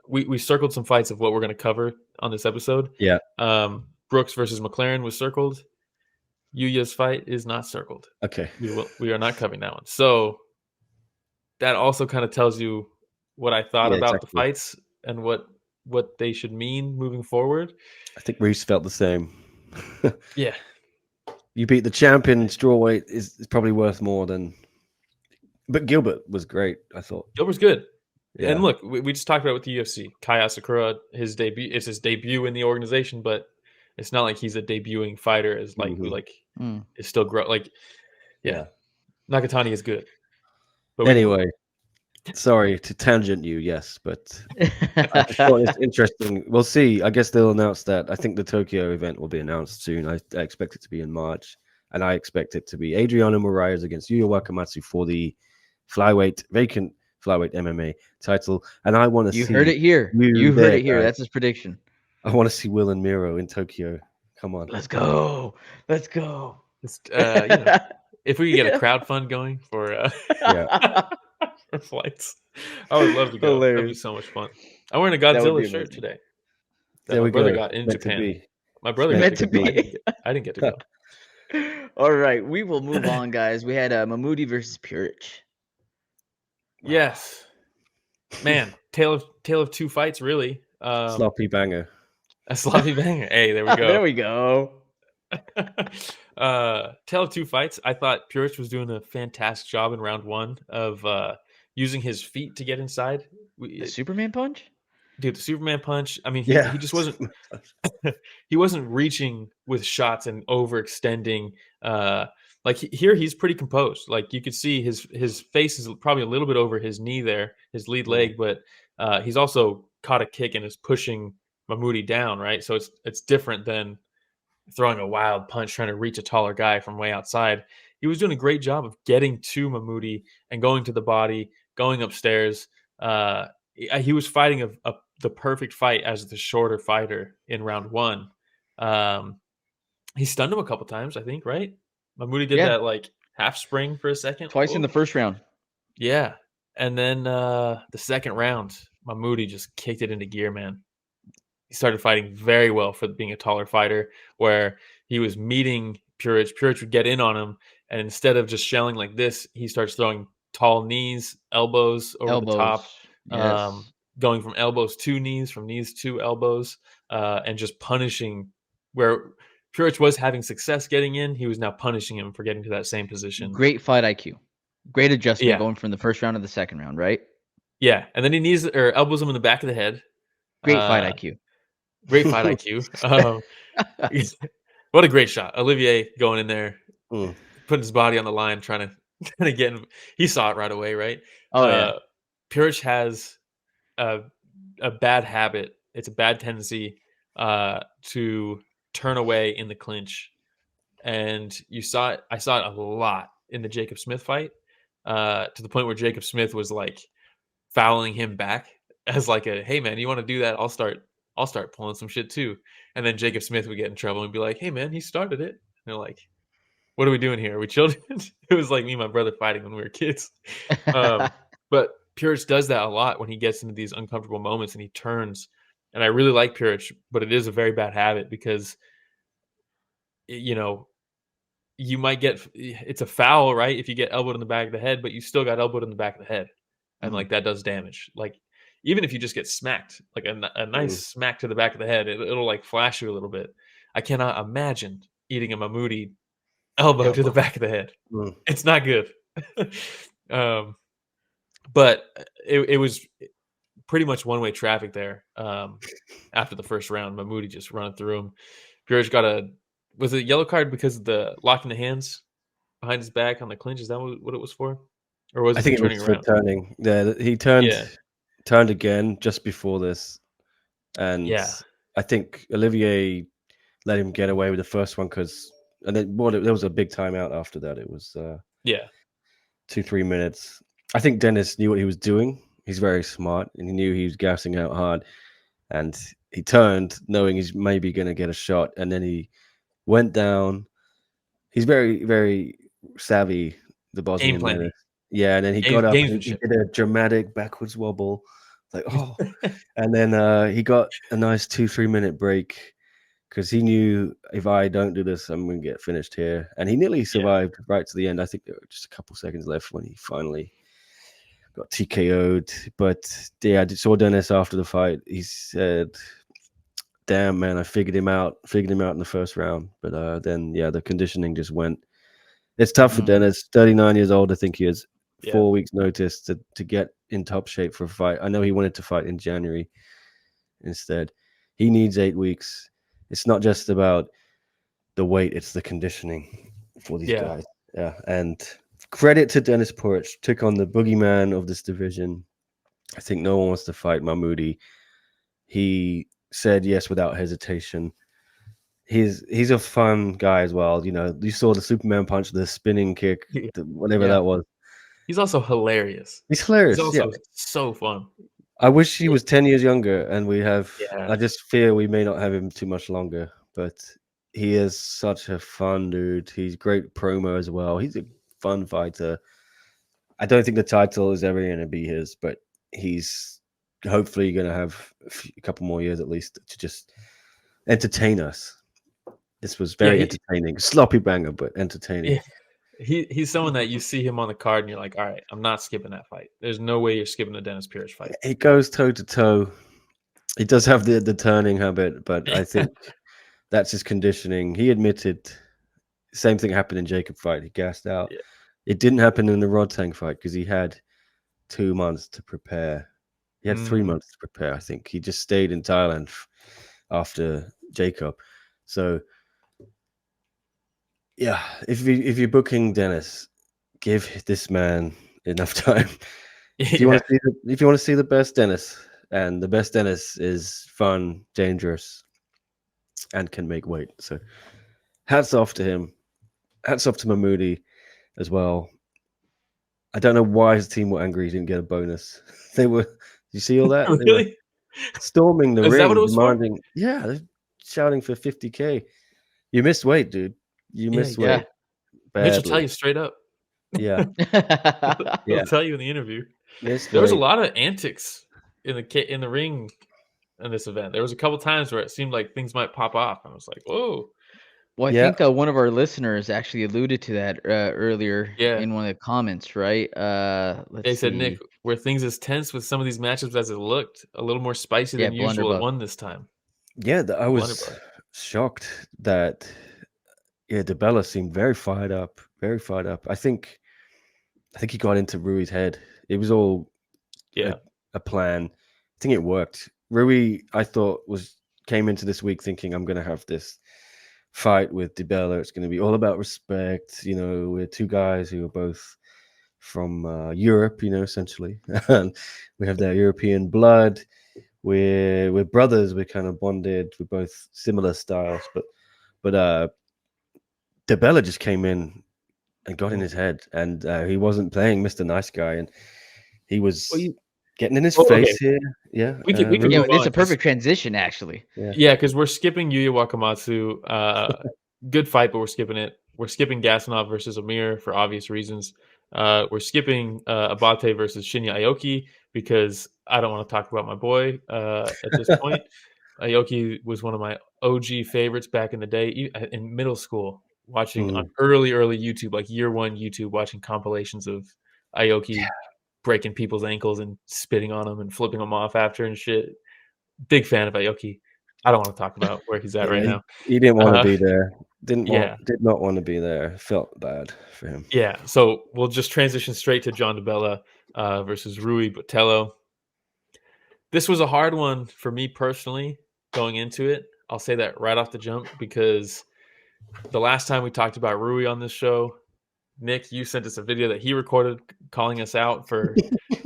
C: we circled some fights of what we're going to cover on this episode.
B: Yeah.
C: Brooks versus McLaren was circled. Yuya's fight is not circled.
B: Okay.
C: We are not covering that one. So that also kind of tells you what I thought about the fights and what they should mean moving forward.
B: I think Reece felt the same.
C: Yeah.
B: You beat the champion strawweight is probably worth more than. But Gilbert was great, I thought.
C: Gilbert's good.
B: Yeah.
C: And look, we just talked about it with the UFC. Kai Asakura, his debut in the organization, but it's not like he's a debuting fighter who is still grow. Like, yeah. Nakatani is good. But
B: anyway, Sorry to tangent you, yes, but I just thought it's interesting. We'll see. I guess they'll announce that. I think the Tokyo event will be announced soon. I expect it to be in March, and I expect it to be Adriano Moraes against Yuya Wakamatsu for the vacant flyweight MMA title. And I want to
A: You
B: see
A: heard it here. You heard
B: there,
A: it here.
B: guys.
A: That's his prediction.
B: I want to see Will and Miro in Tokyo. Come on.
A: Let's go. Let's go.
C: Just, if we could get a crowd fund going for
B: Yeah.
C: for flights, I would love to go. That'd be
A: Hilarious.
C: so much fun. I'm wearing a
A: That would
C: Godzilla
A: be
C: shirt
A: amazing.
C: today. That
B: There
C: my
B: we
C: brother
B: go.
C: got in
B: Meant to
C: Japan.
B: be.
C: My brother
A: Meant
C: got
A: to
C: go.
A: be.
C: I didn't get to go.
A: All right, we will move on, guys. We had Mahmoudi versus Purić.
C: Yes, man. Tale of two fights, really.
B: Sloppy banger.
C: A sloppy banger. Hey, there we go.
A: There we go.
C: Tale of two fights. I thought Purić was doing a fantastic job in round one of using his feet to get inside.
A: The Superman punch?
C: Dude, the Superman punch. I mean,
B: Yeah.
C: he just wasn't he wasn't reaching with shots and overextending. Here he's pretty composed. Like you could see his face is probably a little bit over his knee there, his lead leg, but he's also caught a kick and is pushing Mahmoudi down, right? So it's different than throwing a wild punch trying to reach a taller guy from way outside. He was doing a great job of getting to Mahmoudi and going to the body, going upstairs. He was fighting the perfect fight as the shorter fighter in round one. He stunned him a couple times, I think, right? Mahmoudi did that like half spring for a second.
A: Twice in the first round.
C: Yeah. And then the second round, Mahmoudi just kicked it into gear, man. He started fighting very well for being a taller fighter, where he was meeting Purić. Purić would get in on him, and instead of just shelling like this, he starts throwing tall knees, elbows over the top,
A: Yes.
C: going from elbows to knees, from knees to elbows, and just punishing where Purić was having success getting in. He was now punishing him for getting to that same position.
A: Great fight IQ. Great adjustment going from the first round to the second round, right?
C: Yeah, and then he elbows him in the back of the head.
A: Great fight IQ.
C: Great fight IQ. What a great shot. Olivier going in there, putting his body on the line, trying to get him. He saw it right away, right?
A: Oh, yeah.
C: Purić has a bad habit. It's a bad tendency to turn away in the clinch. And I saw it a lot in the Jacob Smith fight, to the point where Jacob Smith was like fouling him back as like hey man, you want to do that? I'll start pulling some shit too. And then Jacob Smith would get in trouble and be like, hey man, he started it. And they're like, what are we doing here? Are we children? It was like me and my brother fighting when we were kids. But Purić does that a lot when he gets into these uncomfortable moments and he turns. And I really like Purić, but it is a very bad habit because, you might it's a foul, right? If you get elbowed in the back of the head, but you still got elbowed in the back of the head. And like that does damage. Like even if you just get smacked, like a nice smack to the back of the head, it'll like flash you a little bit. I cannot imagine eating a Mahmoudi elbow to the back of the head. It's not good. But it was pretty much one-way traffic there. After the first round, Mahmoudi just running through him. Purić got was it a yellow card because of the locking the hands behind his back on the clinch? Is that what it was for? Or was it turning around?
B: For turning. Yeah, he turned again just before this. And I think Olivier let him get away with the first one and then there was a big timeout after that. It was 2-3 minutes. I think Denis knew what he was doing. He's very smart and he knew he was gassing out hard. And he turned knowing he's maybe going to get a shot. And then he went down. He's very, very savvy, the Bosnian.
C: Game planning.
B: Yeah, and then he got up and he did a dramatic backwards wobble. Like, oh. And then he got a nice 2-3 minute break because he knew if I don't do this, I'm going to get finished here. And he nearly survived right to the end. I think there were just a couple seconds left when he finally got TKO'd. But yeah, I saw Denis after the fight. He said, damn, man, I figured him out in the first round. But then, the conditioning just went. It's tough for Denis, 39 years old. I think he has 4 weeks notice to get in top shape for a fight. I know he wanted to fight in January instead. He needs 8 weeks. It's not just about the weight, it's the conditioning for these guys. Yeah. And credit to Denis Purić, took on the boogeyman of this division. I think no one wants to fight Mahmoudi. He said yes without hesitation. He's a fun guy as well. You know, you saw the Superman punch, the spinning kick, whatever that was.
C: He's also hilarious.
B: He's hilarious.
C: He's also so fun.
B: I wish he was 10 years younger, and we have.
C: Yeah.
B: I just fear we may not have him too much longer, but he is such a fun dude. He's great promo as well. He's a fun fighter. I don't think the title is ever going to be his, but he's hopefully going to have a couple more years at least to just entertain us. This was very entertaining. Sloppy banger, but entertaining.
C: Yeah. He's someone that you see him on the card and you're like, all right, I'm not skipping that fight. There's no way you're skipping the Denis Purić fight.
B: He goes toe to toe. He does have the turning habit, but I think that's his conditioning. He admitted same thing happened in Jacob fight. He gassed out. Yeah. It didn't happen in the Rodtang fight because he had 2 months to prepare. He had 3 months to prepare, I think. He just stayed in Thailand after Jacob. So, yeah, if you're booking Denis, give this man enough time. If you want to see the best Denis, and the best Denis is fun, dangerous, and can make weight. So, hats off to him. Hats off to Mahmoudi as well. I don't know why his team were angry he didn't get a bonus. They were. Did you see all that?
C: Really?
B: They were storming the ring,
C: that what it was
B: demanding. For? Yeah, they're shouting for 50K. You missed weight, dude. You missed weight.
C: Mitch will tell you straight up.
B: Yeah.
C: He'll tell you in the interview.
B: Missed
C: there was
B: weight.
C: a lot of antics in the ring in this event. There was a couple times where it seemed like things might pop off. I was like, whoa.
A: Well, I think one of our listeners actually alluded to that earlier in one of the comments, right?
C: They said, Nick, were things as tense with some of these matchups as it looked? A little more spicy than usual at one this time.
B: Yeah, I was shocked that Di Bella seemed very fired up. Very fired up. I think he got into Rui's head. It was all a plan. I think it worked. Rui, I thought, came into this week thinking I'm going to have this fight with Di Bella. It's going to be all about respect. You know, we're two guys who are both from Europe, you know, essentially. And we have that European blood. We're brothers. We're kind of bonded. We're both similar styles. But Di Bella just came in and got in his head. And he wasn't playing Mr. Nice Guy. And he was getting in his face here. Yeah.
C: We can
A: it's a perfect transition, actually.
C: Yeah, because we're skipping Yuya Wakamatsu. Good fight, but we're skipping it. We're skipping Gasanov versus Amir for obvious reasons. We're skipping Abate versus Shinya Aoki because I don't want to talk about my boy at this point. Aoki was one of my OG favorites back in the day, in middle school, watching on early YouTube, like year one YouTube, watching compilations of Aoki breaking people's ankles and spitting on them and flipping them off after and shit. Big fan of Aoki. I don't want to talk about where he's at right now.
B: He didn't want to be there. Did not want to be there. Felt bad for him.
C: Yeah. So we'll just transition straight to Jon Di Bella versus Rui Botelho. This was a hard one for me personally going into it. I'll say that right off the jump because the last time we talked about Rui on this show, Nick, you sent us a video that he recorded calling us out for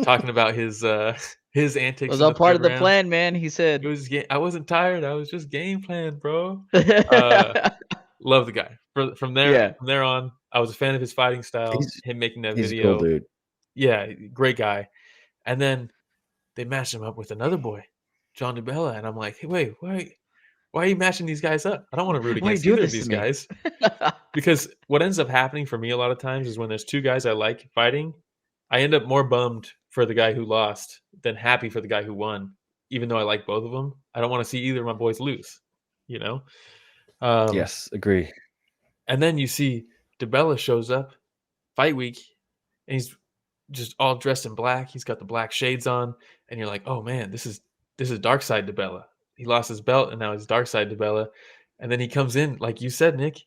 C: talking about his antics. It
A: was all part of the plan, man. He said
C: it was. I wasn't tired. I was just game plan, bro. Love the guy. From there on, I was a fan of his fighting style. Him making that video,
B: cool, dude.
C: Yeah, great guy. And then they matched him up with another boy, Jon Di Bella, and I'm like, hey, wait, why are you matching these guys up? I don't want to root against either of these guys. Because what ends up happening for me a lot of times is when there's two guys I like fighting, I end up more bummed for the guy who lost than happy for the guy who won, even though I like both of them. I don't want to see either of my boys lose, you know?
B: Yes, agree.
C: And then you see Di Bella shows up fight week, and he's just all dressed in black. He's got the black shades on, and you're like, oh, man, this is dark side Di Bella. He lost his belt, and now he's dark side Di Bella. And then he comes in, like you said, Nick,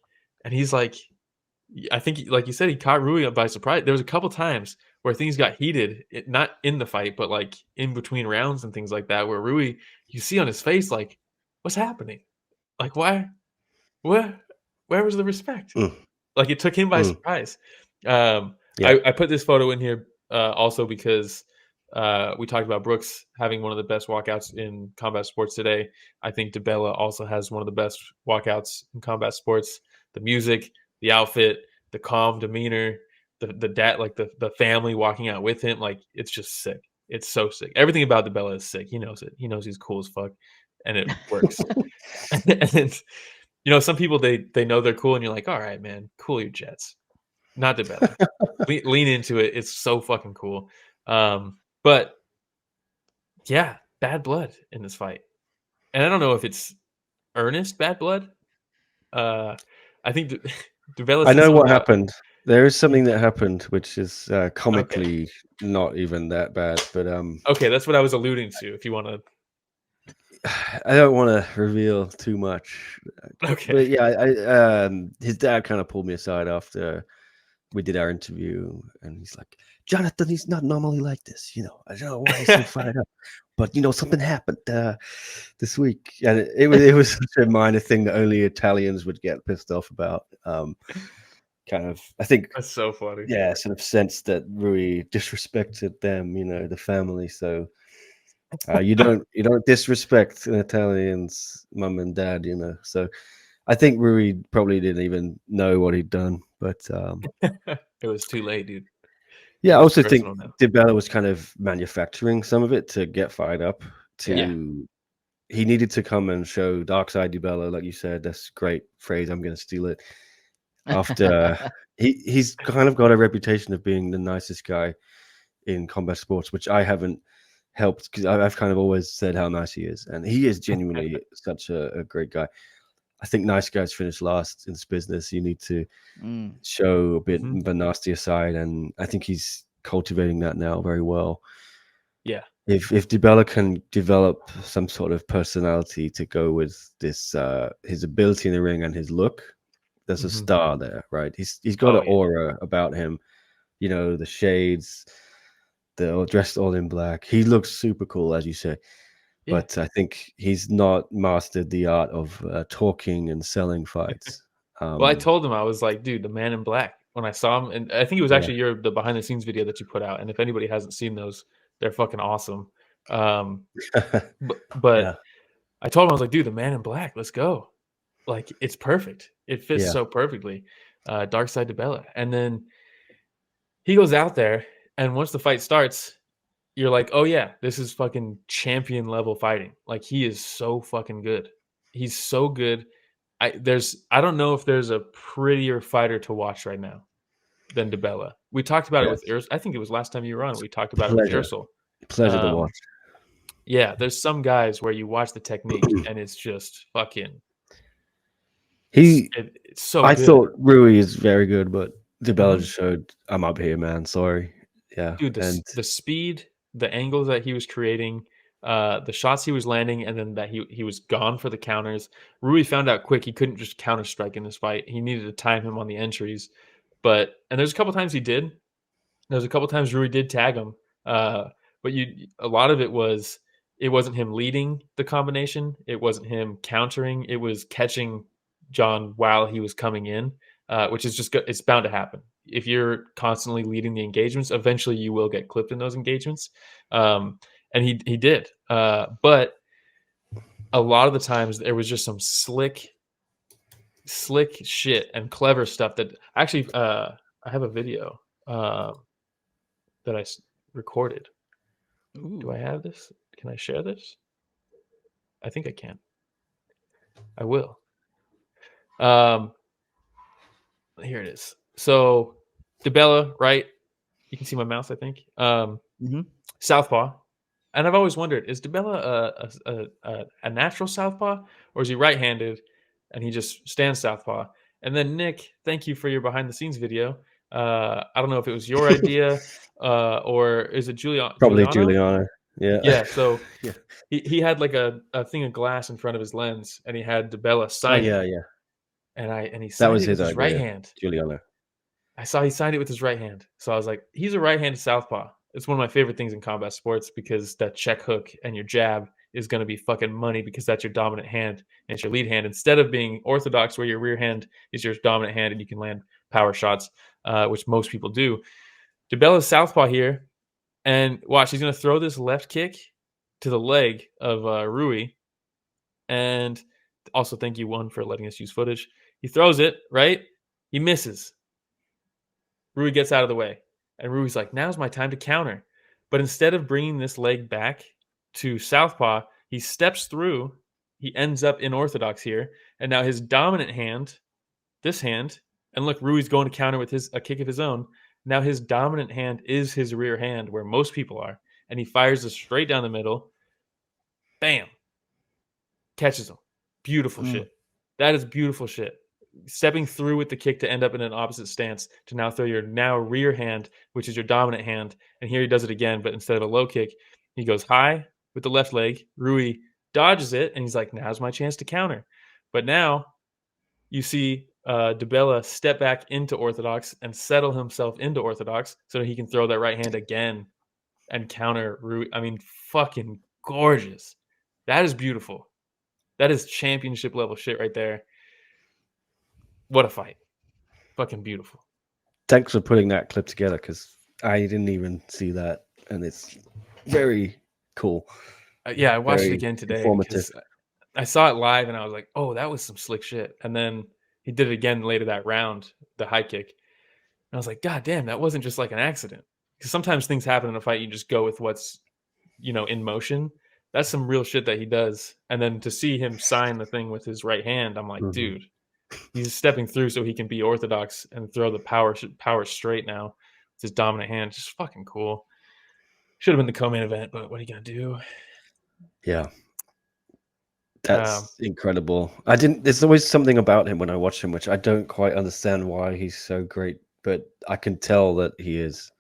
C: and he's like, I think, like you said, he caught Rui by surprise. There was a couple times where things got heated, not in the fight, but like in between rounds and things like that, where Rui, you see on his face, like, what's happening? Like, why? Where was the respect? Like, it took him by surprise.
B: Did Yeah.
C: I put this photo in here also because we talked about Brooks having one of the best walkouts in combat sports today. I think Di Bella also has one of the best walkouts in combat sports. The music, the outfit, the calm demeanor, the dad, like the family walking out with him, like it's just sick. It's so sick. Everything about Di Bella is sick. He knows it. He knows he's cool as fuck, and it works. And some people they know they're cool, and you're like, all right, man, cool your jets. Not Di Bella. Lean into it. It's so fucking cool. But yeah, bad blood in this fight, and I don't know if it's earnest bad blood. I think Di Bella
B: I
C: said
B: know
C: something
B: what
C: about
B: happened. There is something that happened, which is comically
C: okay.
B: not even that bad. But
C: Okay, that's what I was alluding to. If you want to,
B: I don't want to reveal too much.
C: okay,
B: But yeah, his dad kind of pulled me aside after we did our interview, and he's like, "Jonathan, he's not normally like this. I don't know why he's so fired up, but something happened this week, and it was such a minor thing that only Italians would get pissed off about. Kind of, I think,
C: that's so funny.
B: yeah, sort of sense that Rui disrespected them, the family. So you don't disrespect an Italian's mum and dad, So I think Rui probably didn't even know what he'd done, but
C: It was too late, dude.
B: yeah, I
C: It's
B: also think
C: personal now.
B: Di Bella was kind of manufacturing some of it to get fired up.
C: Yeah.
B: He needed to come and show Dark Side Di Bella, like you said. That's a great phrase. I'm going to steal it. After he's kind of got a reputation of being the nicest guy in combat sports, which I haven't helped because I've kind of always said how nice he is, and he is genuinely such a great guy. I think nice guys finish last in this business. You need to show a bit of a nastier side, and I think he's cultivating that now very well.
C: Yeah.
B: If Di Bella can develop some sort of personality to go with this, his ability in the ring and his look, there's a star there, right? He's got an aura about him. The shades, the dressed all in black. He looks super cool, as you say.
C: Yeah.
B: But I think he's not mastered the art of talking and selling fights.
C: Well, I told him, I was like, dude, the man in black. When I saw him, and I think it was actually the behind the scenes video that you put out. And if anybody hasn't seen those, they're fucking awesome. But I told him, I was like, dude, the man in black, let's go. Like, it's perfect. It fits so perfectly. Dark Side Di Bella. And then he goes out there, and once the fight starts, you're like, oh yeah, this is fucking champion level fighting. Like, he is so fucking good. He's so good. I don't know if there's a prettier fighter to watch right now than Di Bella. We talked about it with Ursula. I think it was last time you were on. We talked about it with Ursula.
B: Pleasure to watch.
C: Yeah, there's some guys where you watch the technique and it's just fucking. It's so.
B: I
C: good.
B: thought Rui is very good, but Di Bella just showed I'm up here, man. Sorry. Yeah,
C: dude. The speed, the angles that he was creating, the shots he was landing, and then that he was gone for the counters. Rui found out quick he couldn't just counter strike in this fight. He needed to time him on the entries. And there's a couple times he did. There's a couple times Rui did tag him. But a lot of it wasn't him leading the combination. It wasn't him countering. It was catching Jon while he was coming in, which is just it's bound to happen. If you're constantly leading the engagements, eventually you will get clipped in those engagements. And he did. But a lot of the times there was just some slick shit and clever stuff that actually I have a video that I recorded. Ooh. Do I have this? Can I share this? I think I can. I will. Here it is. So Di Bella, right? You can see my mouse, I think. Southpaw. And I've always wondered, is Di Bella a natural southpaw, or is he right-handed and he just stands southpaw? And then Nick, thank you for your behind-the-scenes video. I don't know if it was your idea or is it Giuliano?
B: Probably Giuliano. Yeah.
C: Yeah. So he had like a thing of glass in front of his lens, and he had Di Bella sign it. Yeah. And he signed it with his right hand.
B: Giuliano.
C: I saw he signed it with his right hand. So I was like, he's a right-handed southpaw. It's one of my favorite things in combat sports because that check hook and your jab is going to be fucking money because that's your dominant hand and it's your lead hand. Instead of being orthodox where your rear hand is your dominant hand and you can land power shots, which most people do. Di Bella's southpaw here, and watch, he's going to throw this left kick to the leg of Rui. And also, thank you, One, for letting us use footage. He throws it, right? He misses. Rui gets out of the way. And Rui's like, now's my time to counter. But instead of bringing this leg back to southpaw, he steps through. He ends up in orthodox here. And now his dominant hand, this hand, and look, Rui's going to counter with a kick of his own. Now his dominant hand is his rear hand, where most people are. And he fires it straight down the middle. Bam. Catches him. Beautiful shit. That is beautiful shit. Stepping through with the kick to end up in an opposite stance to now throw your now rear hand, which is your dominant hand. And here he does it again, but instead of a low kick, he goes high with the left leg. Rui dodges it, and he's like, now's my chance to counter. But now you see Di Bella step back into orthodox and settle himself into orthodox so that he can throw that right hand again and counter Rui. I mean, fucking gorgeous. That is beautiful. That is championship level shit right there. What a fight. Fucking beautiful.
B: Thanks for putting that clip together, because I didn't even see that, and it's very cool.
C: Yeah, I watched it again today because I saw it live and I was like, oh, that was some slick shit. And then he did it again later that round, the high kick. And I was like, God damn, that wasn't just like an accident. Because sometimes things happen in a fight, you just go with what's, in motion. That's some real shit that he does. And then to see him sign the thing with his right hand, I'm like, dude, he's stepping through so he can be orthodox and throw the power straight now with his dominant hand. Just fucking cool. Should have been the co-main event, but what are you gonna do?
B: Yeah, that's incredible. There's always something about him when I watch him, which I don't quite understand why he's so great, but I can tell that he is.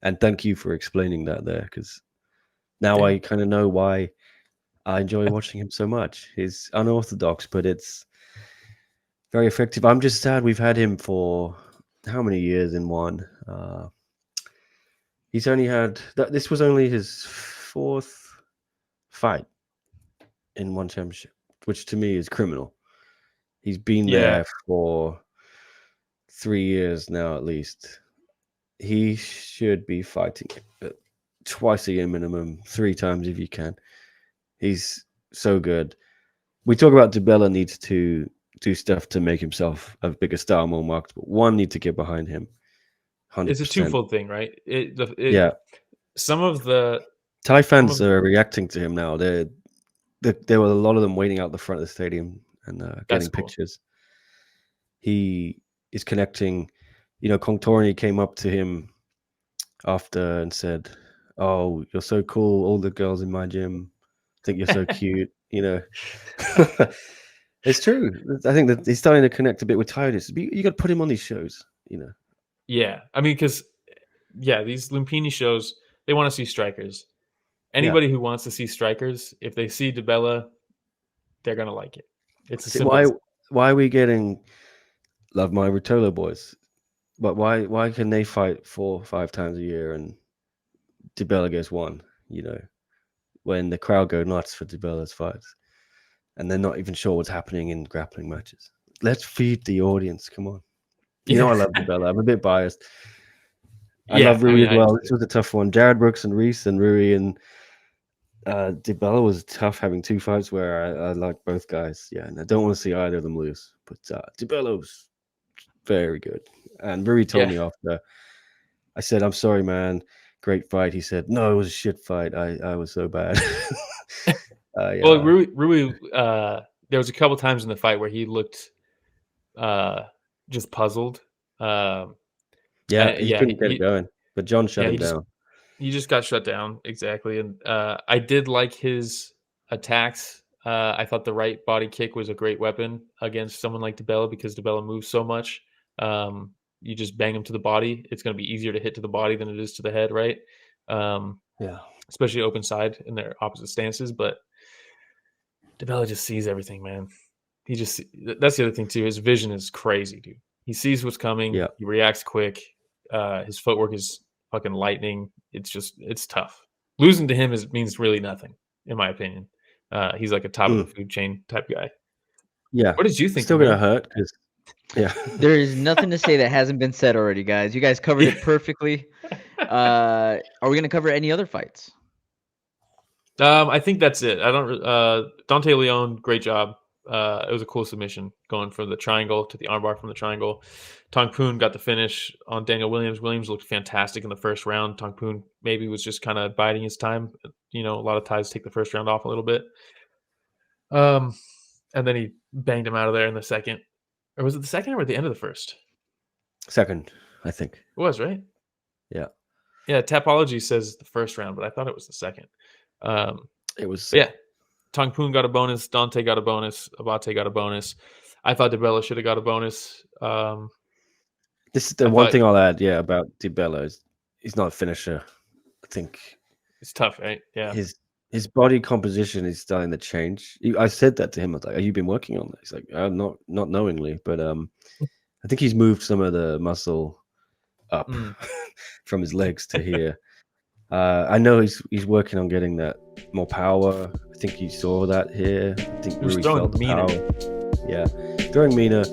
B: And thank you for explaining that there, because now I kind of know why I enjoy watching him so much. He's unorthodox, but it's very effective. I'm just sad we've had him for how many years in one. He's only had this was only his fourth fight in one championship, which to me is criminal. He's been there for 3 years now at least. He should be fighting twice a year minimum, 3 times if you can. He's so good. We talk about Di Bella needs to do stuff to make himself a bigger star, more marketable. One, need to get behind him. 100%.
C: It's a twofold thing, right?
B: Yeah.
C: Some of the
B: Thai fans are reacting to him now. There were a lot of them waiting out the front of the stadium and getting pictures. He is connecting. Kongthoranee came up to him after and said, "Oh, you're so cool. All the girls in my gym think you're so cute." It's true. I think that he's starting to connect a bit with Titus. You got to put him on these shows.
C: Yeah, I mean, because these Lumpini shows, they want to see strikers. Anybody who wants to see strikers, if they see Di Bella, they're gonna like it. It's a simple.
B: Why are we getting Love My Rotolo boys? But why can they fight 4 or 5 times a year and Di Bella gets one? When the crowd go nuts for Di Bella's fights, and they're not even sure what's happening in grappling matches. Let's feed the audience. Come on. I love Di Bella. I'm a bit biased. I love Rui as well. This was a tough one. Jared Brooks and Reece and Rui and Di Bella was tough, having 2 fights where I like both guys. Yeah, and I don't want to see either of them lose. But Di Bella was very good. And Rui told me after, I said, "I'm sorry, man. Great fight." He said, "No, it was a shit fight. I was so bad."
C: Well, Rui, there was a couple times in the fight where he looked just puzzled.
B: He couldn't get it going, but Jon shut him down.
C: He just got shut down, exactly. And I did like his attacks. I thought the right body kick was a great weapon against someone like Di Bella, because Di Bella moves so much. You just bang him to the body. It's going to be easier to hit to the body than it is to the head, right? Especially open side in their opposite stances. But Di Bella just sees everything, man. That's the other thing too. His vision is crazy, dude. He sees what's coming.
B: Yeah.
C: He reacts quick. His footwork is fucking lightning. It's tough. Losing to him means really nothing, in my opinion. He's like a top of the food chain type guy.
B: Yeah.
C: What did you think?
B: Still gonna hurt.
A: There is nothing to say that hasn't been said already, guys. You guys covered it perfectly. Are we going to cover any other fights?
C: I think that's it. I don't. Dante Leon, great job. It was a cool submission going from the triangle to the armbar from the triangle. Tong Poon got the finish on Daniel Williams. Williams looked fantastic in the first round. Tong Poon maybe was just kind of biding his time. A lot of ties take the first round off a little bit. And then he banged him out of there in the second. Or was it the second or at the end of the first?
B: Second, I think.
C: It was, right?
B: Yeah.
C: Yeah, Tapology says the first round, but I thought it was the second.
B: It was.
C: Yeah. Tong Poon got a bonus. Dante got a bonus. Abate got a bonus. I thought Di Bella should have got a bonus.
B: This is the one thing I'll add, about Di Bella is he's not a finisher. I think
C: it's tough, right? Yeah.
B: His body composition is starting to change. I said that to him. I was like, "Have you been working on that?" He's like, "Not knowingly, but I think he's moved some of the muscle up from his legs to here." I know he's working on getting that more power. I think you saw that here. I think Rui felt the power. Yeah, throwing meaner.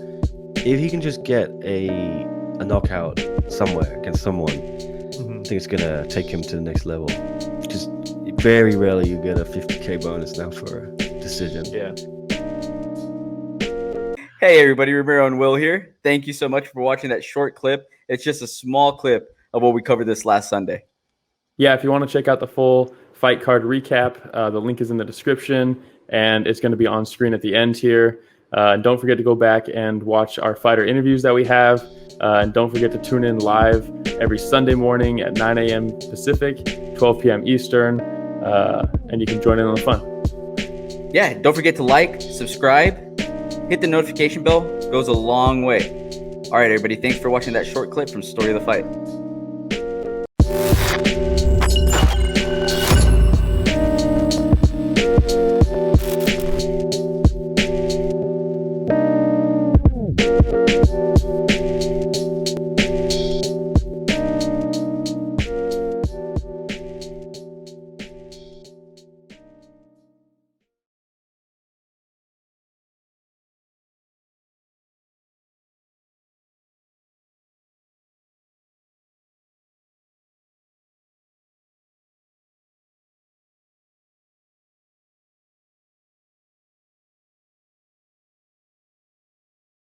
B: If he can just get a knockout somewhere against someone, I think it's gonna take him to the next level. Just very rarely you get a 50K bonus now for a decision.
C: Yeah.
A: Hey everybody, Ramiro and Will here. Thank you so much for watching that short clip. It's just a small clip of what we covered this last Sunday.
D: Yeah, if you want to check out the full fight card recap, the link is in the description, and it's going to be on screen at the end here. Don't forget to go back and watch our fighter interviews that we have. And don't forget to tune in live every Sunday morning at 9 a.m. Pacific, 12 p.m. Eastern, and you can join in on the fun.
A: Yeah, don't forget to like, subscribe, hit the notification bell. It goes a long way. All right, everybody, thanks for watching that short clip from Story of the Fight.